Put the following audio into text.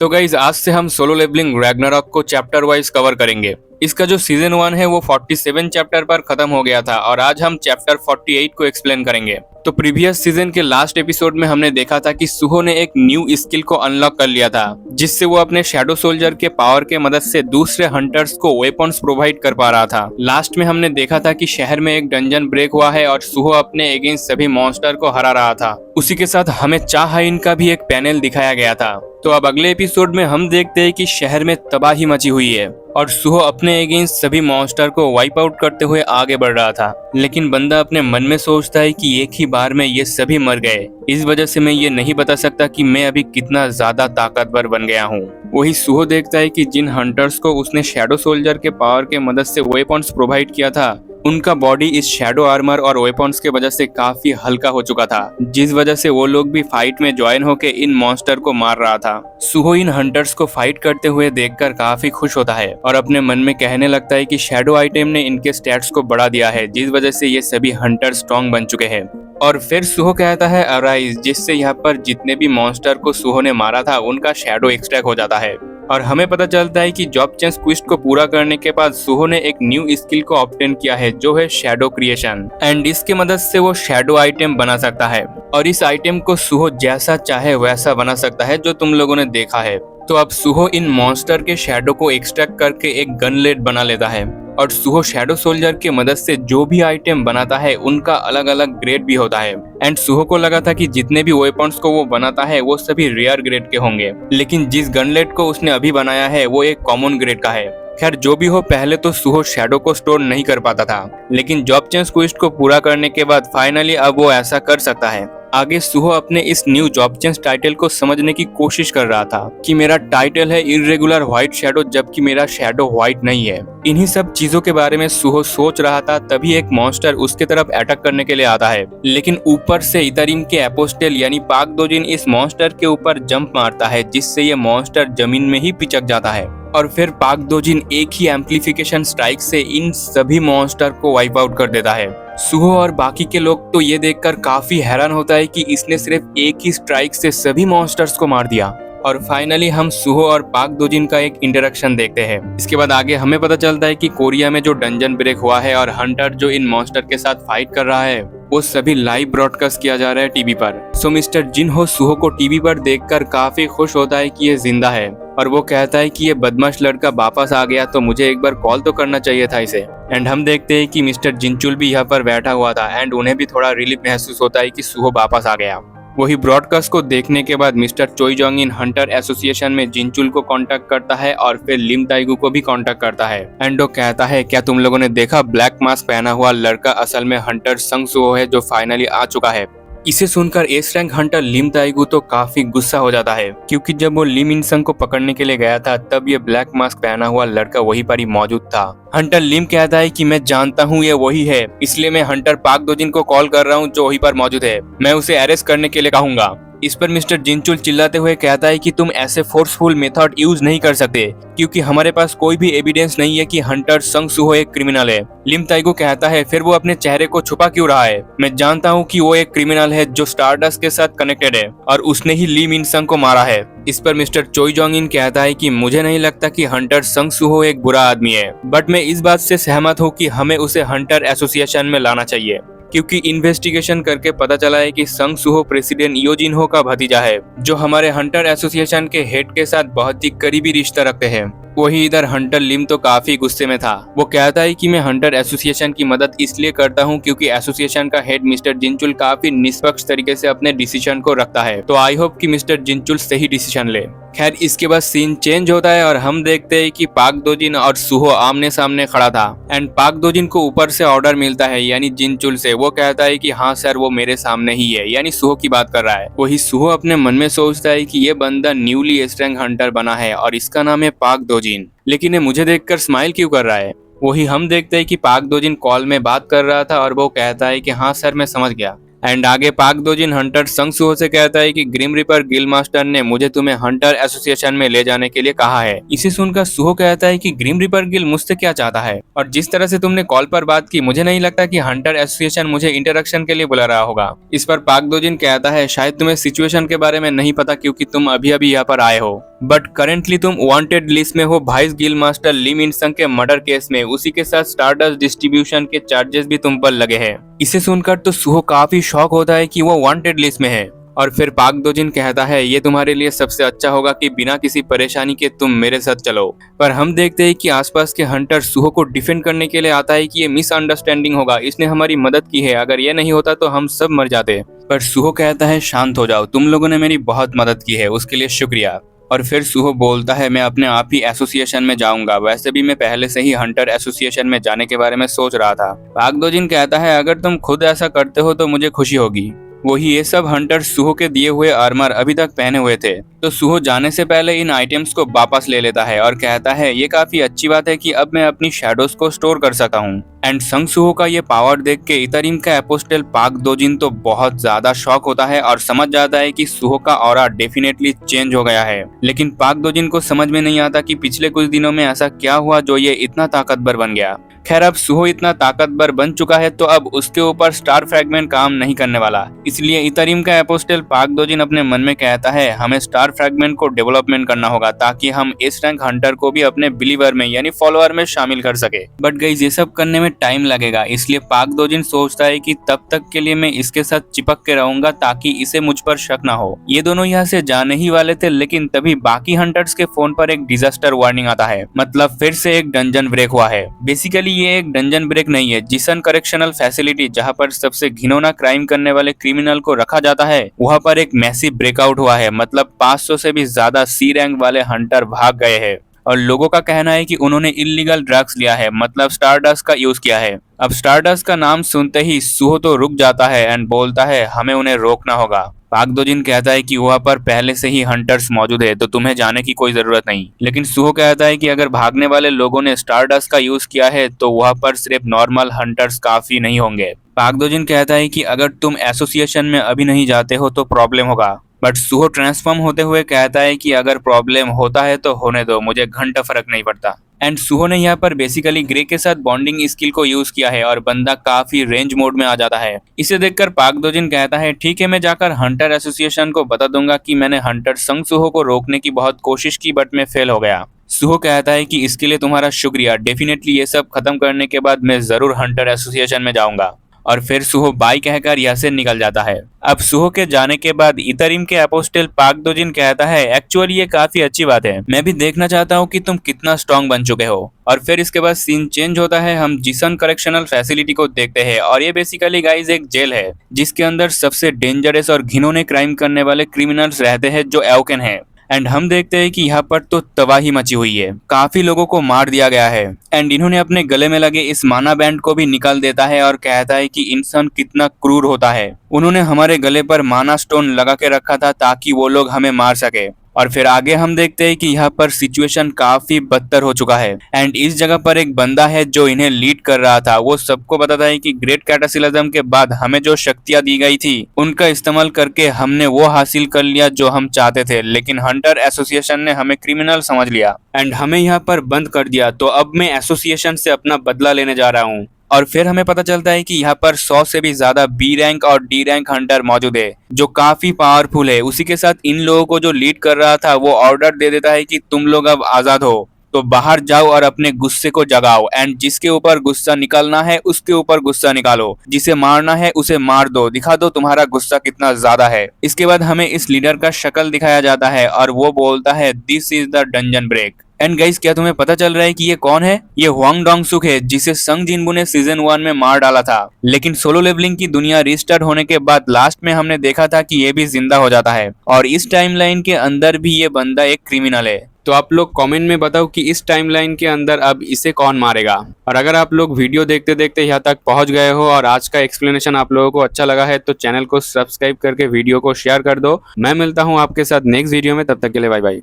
तो गाइज आज से हम सोलो लेवलिंग रैग्नारॉक को चैप्टर वाइज कवर करेंगे। इसका जो सीजन 1 है वो 47 चैप्टर पर खत्म हो गया था और आज हम चैप्टर 48 को एक्सप्लेन करेंगे। तो प्रीवियस सीजन के लास्ट एपिसोड में हमने देखा था कि सुहो ने एक न्यू स्किल को अनलॉक कर लिया था, जिससे वो अपने शैडो सोल्जर के पावर के मदद से दूसरे हंटर्स को वेपन्स प्रोवाइड कर पा रहा था। लास्ट में हमने देखा था कि शहर में एक डंजन ब्रेक हुआ है और सुहो अपने अगेंस्ट सभी मॉन्स्टर को हरा रहा था। उसी के साथ हमें चाहाइन का भी एक पैनल दिखाया गया था। तो अब अगले एपिसोड में हम देखते हैं कि शहर में तबाही मची हुई है और सुहो अपने अगेंस्ट सभी मॉन्स्टर को वाइप आउट करते हुए आगे बढ़ रहा था। लेकिन बंदा अपने मन में सोचता है कि एक ही बार में ये सभी मर गए, इस वजह से मैं ये नहीं बता सकता कि मैं अभी कितना ज्यादा ताकतवर बन गया हूँ। वही सुहो देखता है कि जिन हंटर्स को उसने शैडो सोल्जर के पावर के मदद से वेपन्स प्रोवाइड किया था, उनका बॉडी इस शैडो आर्मर और वेपन्स के वजह से काफी हल्का हो चुका था, जिस वजह से वो लोग भी फाइट में ज्वाइन होकर इन मॉन्स्टर को मार रहा था। सुहो इन हंटर्स को फाइट करते हुए देखकर काफी खुश होता है और अपने मन में कहने लगता है कि शैडो आइटम ने इनके स्टैट्स को बढ़ा दिया है, जिस वजह से ये सभी हंटर स्ट्रॉन्ग बन चुके हैं। और फिर सुहो कहता है अराइज, जिससे यहाँ पर जितने भी मॉन्स्टर को सुहो ने मारा था उनका शैडो एक्सट्रैक्ट हो जाता है। और हमें पता चलता है कि जॉब चेंज क्विस्ट को पूरा करने के बाद सुहो ने एक न्यू स्किल को ऑब्टेन किया है, जो है शैडो क्रिएशन, एंड इसके मदद से वो शैडो आइटम बना सकता है और इस आइटम को सुहो जैसा चाहे वैसा बना सकता है, जो तुम लोगों ने देखा है। तो अब सुहो इन मॉन्स्टर के शैडो को एक्सट्रैक्ट करके एक गनलेट बना लेता है और सुहो शैडो सोल्जर की मदद से जो भी आइटम बनाता है उनका अलग अलग ग्रेड भी होता है। एंड सुहो को लगा था कि जितने भी वेपन्स को वो बनाता है वो सभी रेयर ग्रेड के होंगे, लेकिन जिस गनलेट को उसने अभी बनाया है वो एक कॉमन ग्रेड का है। खैर जो भी हो, पहले तो सुहो शैडो को स्टोर नहीं कर पाता था, लेकिन जॉब चेंज क्वेस्ट को पूरा करने के बाद फाइनली अब वो ऐसा कर सकता है। आगे सुहो अपने इस न्यू जॉब चेंज टाइटल को समझने की कोशिश कर रहा था कि मेरा टाइटल है इरेगुलर व्हाइट शैडो, जबकि मेरा शैडो व्हाइट नहीं है। इन्हीं सब चीजों के बारे में सुहो सोच रहा था, तभी एक मॉन्स्टर उसके तरफ अटैक करने के लिए आता है, लेकिन ऊपर से इतरिम के एपोस्टेल यानी पाक दोजिन इस मॉन्स्टर के ऊपर जंप मारता है, जिससे ये मॉन्स्टर जमीन में ही पिचक जाता है और फिर पाक दोजिन एक ही एम्प्लीफिकेशन स्ट्राइक से इन सभी मॉन्स्टर को वाइप आउट कर देता है। सुहो और बाकी के लोग तो ये देखकर काफी हैरान होता है कि इसने सिर्फ एक ही स्ट्राइक से सभी मॉन्स्टर्स को मार दिया। और फाइनली हम सुहो और पाक दोजिन का एक इंटरेक्शन देखते हैं। इसके बाद आगे हमें पता चलता है कि कोरिया में जो डंजन ब्रेक हुआ है और हंटर जो इन मॉन्स्टर के साथ फाइट कर रहा है वो सभी लाइव ब्रॉडकास्ट किया जा रहा है टीवी पर। सो मिस्टर जिनहो सुहो को टीवी पर देखकर काफी खुश होता है कि ये जिंदा है और वो कहता है कि ये बदमाश लड़का वापस आ गया तो मुझे एक बार कॉल तो करना चाहिए था इसे। एंड हम देखते हैं कि मिस्टर जिनचुल भी यहाँ पर बैठा हुआ था एंड उन्हें भी थोड़ा रिलीफ महसूस होता है कि सुहो वापस आ गया। वही ब्रॉडकास्ट को देखने के बाद मिस्टर चोईजोंग इन हंटर एसोसिएशन में जिनचुल को कांटेक्ट करता है और फिर लिम ताइगू को भी कांटेक्ट करता है। एंड वो कहता है, क्या तुम लोगों ने देखा ब्लैक मास्क पहना हुआ लड़का असल में हंटर संग सुहो है, जो फाइनली आ चुका है। इसे सुनकर एस रैंक हंटर लिम ताइगू तो काफी गुस्सा हो जाता है, क्योंकि जब वो लिम इंसंग को पकड़ने के लिए गया था तब ये ब्लैक मास्क पहना हुआ लड़का वहीं पर ही मौजूद था। हंटर लिम कहता है कि मैं जानता हूँ ये वही है, इसलिए मैं हंटर पाक दोजिन को कॉल कर रहा हूँ जो वहीं पर मौजूद है, मैं उसे अरेस्ट करने के लिए कहूंगा। इस पर मिस्टर जिनचुल चिल्लाते हुए कहता है कि तुम ऐसे फोर्सफुल मेथड यूज नहीं कर सकते, क्योंकि हमारे पास कोई भी एविडेंस नहीं है कि हंटर संग सुहो एक क्रिमिनल है। लिम ताइगू कहता है, फिर वो अपने चेहरे को छुपा क्यों रहा है? मैं जानता हूँ कि वो एक क्रिमिनल है जो स्टारडस्ट के साथ कनेक्टेड है और उसने ही ली मिन संग को मारा है। इस पर मिस्टर चोईजोंग इन कहता है कि मुझे नहीं लगता कि हंटर संग सुहो एक बुरा आदमी है, बट मैं इस बात से सहमत हूँ कि हमें उसे हंटर एसोसिएशन में लाना चाहिए, क्योंकि इन्वेस्टिगेशन करके पता चला है कि संग सुहो प्रेसिडेंट इयो जिनहो का भतीजा है, जो हमारे हंटर एसोसिएशन के हेड के साथ बहुत ही करीबी रिश्ता रखते हैं। वही इधर हंटर लिम तो काफी गुस्से में था। वो कहता है कि मैं हंटर एसोसिएशन की मदद इसलिए करता हूँ क्योंकि एसोसिएशन का हेड मिस्टर जिनचुल काफी निष्पक्ष तरीके से अपने डिसीजन को रखता है, तो आई होप कि मिस्टर जिनचुल सही डिसीजन ले। खैर इसके बाद सीन चेंज होता है और हम देखते हैं कि पाक दोजिन और सुहो आमने सामने खड़ा था एंड पाक दोजिन को ऊपर से ऑर्डर मिलता है यानी जिनचुल से। वो कहता है कि हाँ सर, वो मेरे सामने ही है, यानी सुहो की बात कर रहा है। वही सुहो अपने मन में सोचता है कि ये बंदा न्यूली एस्ट्रैंग हंटर बना है और इसका नाम है पाक दोजिन, लेकिन ये मुझे देखकर स्माइल क्यों कर रहा है। वही हम देखते हैं कि पाक दोजिन कॉल में बात कर रहा था और वो कहता है कि हाँ सर, मैं समझ गया, एंड आगे पाक दोजिन हंटर संग सुहो से कहता है कि ग्रिम रिपर गिल मास्टर ने मुझे तुम्हें हंटर एसोसिएशन में ले जाने के लिए कहा है। इसे सुनकर सुहो कहता है कि ग्रिम रिपर गिल मुझसे क्या चाहता है, और जिस तरह से तुमने कॉल पर बात की मुझे नहीं लगता कि हंटर एसोसिएशन मुझे इंटरेक्शन के लिए बुला रहा होगा। इस पर पाक दोजिन कहता है शायद तुम्हें सिचुएशन के बारे में नहीं पता क्योंकि तुम अभी अभी यहाँ पर आए हो, बट करेंटली तुम वांटेड लिस्ट में हो वाइस गिल मास्टर ली मिनसंग के मर्डर केस में। उसी के साथ स्टारडस्ट डिस्ट्रीब्यूशन के चार्जेस भी तुम पर लगे हैं। इसे सुनकर तो सुहो काफी शॉक होता है कि वो वांटेड लिस्ट में है। और फिर पाक दोजिन कहता है ये तुम्हारे लिए सबसे अच्छा होगा कि बिना किसी परेशानी के तुम मेरे साथ चलो। पर हम देखते हैं कि आसपास के हंटर सुहो को डिफेंड करने के लिए आता है कि ये मिसअंडरस्टैंडिंग होगा, इसने हमारी मदद की है, अगर ये नहीं होता तो हम सब मर जाते। पर सुहो कहता है शांत हो जाओ, तुम लोगों ने मेरी बहुत मदद की है, उसके लिए शुक्रिया। और फिर सुहो बोलता है मैं अपने आप ही एसोसिएशन में जाऊंगा, वैसे भी मैं पहले से ही हंटर एसोसिएशन में जाने के बारे में सोच रहा था। पाक दोजिन कहता है अगर तुम खुद ऐसा करते हो तो मुझे खुशी होगी। वही ये सब हंटर सुहो के दिए हुए आर्मर अभी तक पहने हुए थे, तो सुहो जाने से पहले इन आइटम्स को वापस ले लेता है और कहता है ये काफी अच्छी बात है कि अब मैं अपनी शैडोज को स्टोर कर सकता हूँ। एंड संग सुहो का ये पावर देख के इतरिम का एपोस्टल पाक दोजिन तो बहुत ज्यादा शॉक होता है और समझ जाता है कि सुहो का ऑरा डेफिनेटली चेंज हो गया है। लेकिन पाक दोजिन को समझ में नहीं आता कि पिछले कुछ दिनों में ऐसा क्या हुआ जो ये इतना ताकतवर बन गया। खैर अब सुहो इतना ताकतवर बन चुका है तो अब उसके ऊपर स्टार फ्रैगमेंट काम नहीं करने वाला। इसलिए इतरिम का एपोस्टल पाक दोजिन अपने मन में कहता है हमें स्टार फ्रैगमेंट को डेवलपमेंट करना होगा ताकि हम एस रैंक हंटर को भी अपने बिलीवर में यानी फॉलोअर में शामिल कर सके। बट गाइस ये सब करने में टाइम लगेगा, इसलिए पाक दोजिन सोचता है कि तब तक के लिए मैं इसके साथ चिपक के रहूंगा ताकि इसे मुझ पर शक ना हो। ये दोनों यहाँ से जाने ही वाले थे, लेकिन तभी बाकी हंटर्स के फोन पर एक डिजास्टर वार्निंग आता है, मतलब फिर से एक डंजन ब्रेक हुआ है। बेसिकली ये एक डंजन ब्रेक नहीं है, जिसन करेक्शनल फैसिलिटी जहाँ पर सबसे घिनौना क्राइम करने वाले क्रिमिनल को रखा जाता है, वहाँ पर एक मैसिव ब्रेकआउट हुआ है। मतलब 500 से भी ज्यादा सी रैंक वाले हंटर भाग गए हैं और लोगों का कहना है कि उन्होंने इल्लीगल ड्रग्स लिया है, मतलब स्टारडस्ट का यूज किया है। अब स्टारडस्ट का नाम सुनते ही सुहो तो रुक जाता है एंड बोलता है हमें उन्हें रोकना होगा। पाक दोजिन कहता है कि वहाँ पर पहले से ही हंटर्स मौजूद है तो तुम्हें जाने की कोई जरूरत नहीं। लेकिन सुहो कहता है कि अगर भागने वाले लोगों ने स्टारडस्ट का यूज किया है तो वहाँ पर सिर्फ नॉर्मल हंटर्स काफी नहीं होंगे। पाक दोजिन कहता है कि अगर तुम एसोसिएशन में अभी नहीं जाते हो तो प्रॉब्लम होगा। बट सुहो ट्रांसफॉर्म होते हुए कहता है कि अगर प्रॉब्लम होता है तो होने दो, मुझे घंटा फर्क नहीं पड़ता। एंड सुहो ने यहाँ पर बेसिकली ग्रे के साथ बॉन्डिंग स्किल को यूज किया है और बंदा काफी रेंज मोड में आ जाता है। इसे देखकर पाक दोजिन कहता है ठीक है मैं जाकर हंटर एसोसिएशन को बता दूंगा कि मैंने हंटर संग सुहो को रोकने की बहुत कोशिश की बट मैं फेल हो गया। सुहो कहता है कि इसके लिए तुम्हारा शुक्रिया, डेफिनेटली ये सब खत्म करने के बाद मैं जरूर हंटर एसोसिएशन में जाऊंगा। और फिर सुहो बाई कहकर यहाँ से निकल जाता है। अब सुहो के जाने के बाद इतरिम के अपोस्टल पाक दोजिन कहता है एक्चुअली ये काफी अच्छी बात है, मैं भी देखना चाहता हूँ कि तुम कितना स्ट्रांग बन चुके हो। और फिर इसके बाद सीन चेंज होता है, हम जिसन करेक्शनल फैसिलिटी को देखते हैं और ये बेसिकली गाइज एक जेल है जिसके अंदर सबसे डेंजरस और घिनौने क्राइम करने वाले क्रिमिनल्स रहते हैं जो एवोकन है। एंड हम देखते हैं कि यहाँ पर तो तबाही मची हुई है, काफी लोगों को मार दिया गया है। एंड इन्होंने अपने गले में लगे इस माना बैंड को भी निकाल देता है और कहता है कि इंसान कितना क्रूर होता है। उन्होंने हमारे गले पर माना स्टोन लगा के रखा था ताकि वो लोग हमें मार सके। और फिर आगे हम देखते हैं कि यहाँ पर सिचुएशन काफी बदतर हो चुका है। एंड इस जगह पर एक बंदा है जो इन्हें लीड कर रहा था, वो सबको बताता है कि ग्रेट कैटासिलिज्म के बाद हमें जो शक्तियां दी गई थी उनका इस्तेमाल करके हमने वो हासिल कर लिया जो हम चाहते थे, लेकिन हंटर एसोसिएशन ने हमें क्रिमिनल समझ लिया एंड हमें यहाँ पर बंद कर दिया, तो अब मैं एसोसिएशन से अपना बदला लेने जा रहा हूँ। और फिर हमें पता चलता है कि यहाँ पर 100 से भी ज्यादा बी रैंक और डी रैंक हंटर मौजूद है जो काफी पावरफुल है। उसी के साथ इन लोगों को जो लीड कर रहा था वो ऑर्डर दे देता है कि तुम लोग अब आजाद हो, तो बाहर जाओ और अपने गुस्से को जगाओ एंड जिसके ऊपर गुस्सा निकालना है उसके ऊपर गुस्सा निकालो, जिसे मारना है उसे मार दो, दिखा दो तुम्हारा गुस्सा कितना ज्यादा है। इसके बाद हमें इस लीडर का शक्ल दिखाया जाता है और वो बोलता है this is the dungeon break. And guys क्या तुम्हें पता चल रहा है कि ये कौन है? ये हुआंग डोंग सुक है जिसे संग जिनबू ने सीजन 1 में मार डाला था। लेकिन सोलो लेवलिंग की दुनिया रिस्टार्ट होने के बाद लास्ट में हमने देखा था कि ये भी जिंदा हो जाता है और इस टाइमलाइन के अंदर भी ये बंदा एक क्रिमिनल है। तो आप लोग कमेंट में बताओ कि इस टाइमलाइन के अंदर अब इसे कौन मारेगा। और अगर आप लोग वीडियो देखते देखते यहाँ तक पहुंच गए हो और आज का एक्सप्लेनेशन आप लोगों को अच्छा लगा है तो चैनल को सब्सक्राइब करके वीडियो को शेयर कर दो। मैं मिलता हूँ आपके साथ नेक्स्ट वीडियो में, तब तक के लिए बाय बाय।